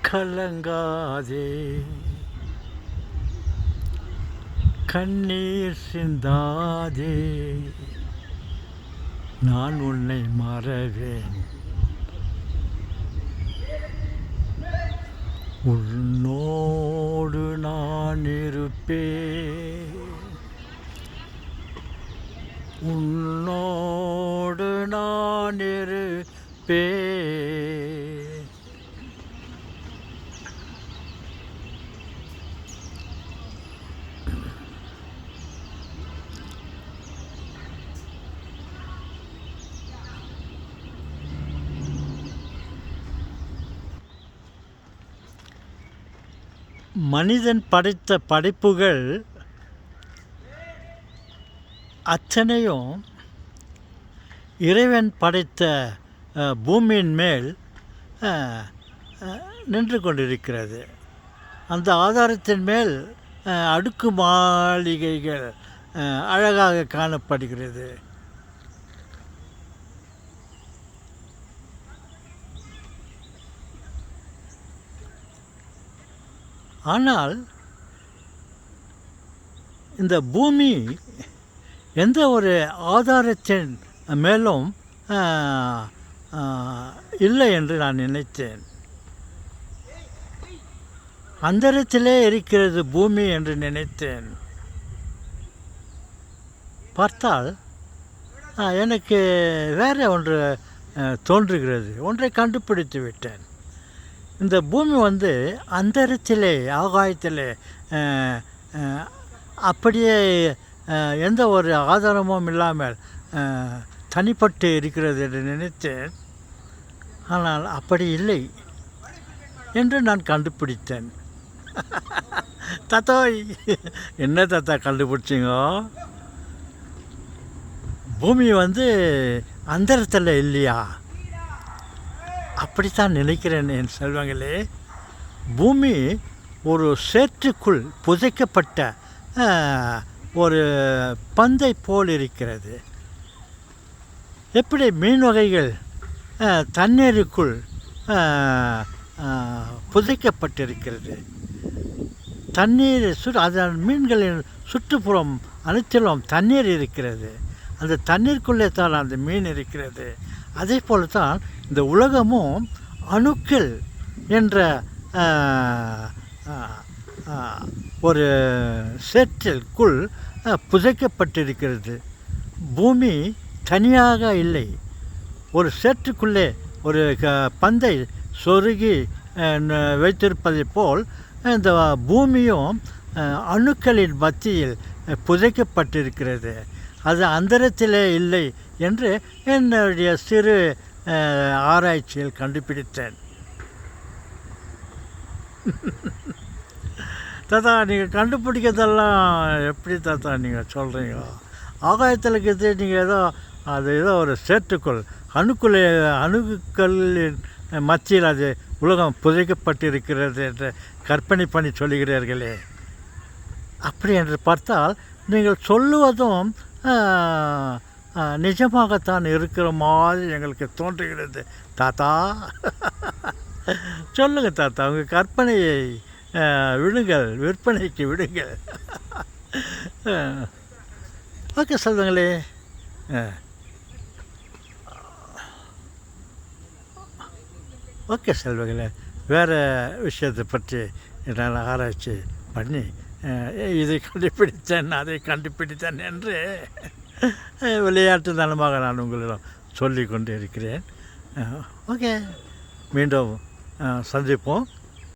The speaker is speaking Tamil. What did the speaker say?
கலங்காதே, கண்ணீர் சிந்தாதே, நான் உன்னை மறவேன், உன்னோடு நான் இருப்பேன், உன்னோடு நான் இருப்பேன். மனிதன் படைத்த படைப்புகள் அத்தனையும் இறைவன் படைத்த பூமியின் மேல் நின்று கொண்டிருக்கிறது. அந்த ஆதாரத்தின் மேல் அடுக்கு மாளிகைகள் அழகாக காணப்படுகிறது. ஆனால் இந்த பூமி எந்த ஒரு ஆதாரத்தின் மேலும் இல்லை என்று நான் நினைத்தேன். அந்தரத்திலே இருக்கிறது பூமி என்று நினைத்தேன். பார்த்தால் எனக்கு வேறு ஒன்று தோன்றுகிறது. ஒன்றை கண்டுபிடித்து விட்டேன். இந்த பூமி அந்தரத்திலே ஆகாயத்திலே அப்படியே எந்த ஒரு ஆதாரமும் இல்லாமல் தனிப்பட்டு இருக்கிறது என்று நினைத்தேன். ஆனால் அப்படி இல்லை என்று நான் கண்டுபிடித்தேன். தாத்தா, என்ன தாத்தா கண்டுபிடிச்சிங்க? பூமி அந்தரத்தில் இல்லையா? அப்படித்தான் நினைக்கிறேன் என் செல்வங்களே. பூமி ஒரு சேற்றுக்குள் புதைக்கப்பட்ட ஒரு பந்தை போல் இருக்கிறது. எப்படி மீன் வகைகள் தண்ணீருக்குள் புதைக்கப்பட்டிருக்கிறது. தண்ணீர் அதன் மீன்களின் சுற்றுப்புறம் அனைத்திலும் தண்ணீர் இருக்கிறது. அந்த தண்ணீருக்குள்ளே தான் அந்த மீன் இருக்கிறது. அதே போல தான் இந்த உலகமும் அணுக்கள் என்ற ஒரு சேற்றிற்குள் புதைக்கப்பட்டிருக்கிறது. பூமி தனியாக இல்லை. ஒரு சேற்றுக்குள்ளே ஒரு பந்தை சொருகி வைத்திருப்பதை போல் இந்த பூமியும் அணுக்களின் மத்தியில் புதைக்கப்பட்டிருக்கிறது. அது அந்தரத்திலே இல்லை என்று என்னுடைய சிறு ஆராய்ச்சியில் கண்டுபிடித்தேன். தாத்தா, நீங்கள் கண்டுபிடிக்கிறதெல்லாம் எப்படி தாத்தா நீங்கள் சொல்கிறீங்க? ஆகாயத்தில் இருக்கிறது நீங்கள் ஏதோ ஒரு சேற்றுக்குள் அணுக்களின் மத்தியில் அது உலகம் புதைக்கப்பட்டிருக்கிறது என்று கற்பனை பண்ணி சொல்லுகிறீர்களே. அப்படி என்று பார்த்தால் நீங்கள் சொல்லுவதும் நிஜமாகத்தான் இருக்கிற மாதிரி எங்களுக்கு தோன்றுகிறது தாத்தா. சொல்லுங்கள் தாத்தா, உங்கள் கற்பனையை விடுங்கள், விற்பனைக்கு விடுங்கள். ஓகே சொல்லுங்களே. ஓகே செல்வங்களே, வேறு விஷயத்தை பற்றி நான் ஆராய்ச்சி பண்ணி இதை கண்டுபிடித்தேன் அதை கண்டுபிடித்தேன் என்று விளையாட்டு தனமாக நான் உங்களிடம் சொல்லி கொண்டு இருக்கிறேன். ஓகே, மீண்டும் சந்திப்போம்.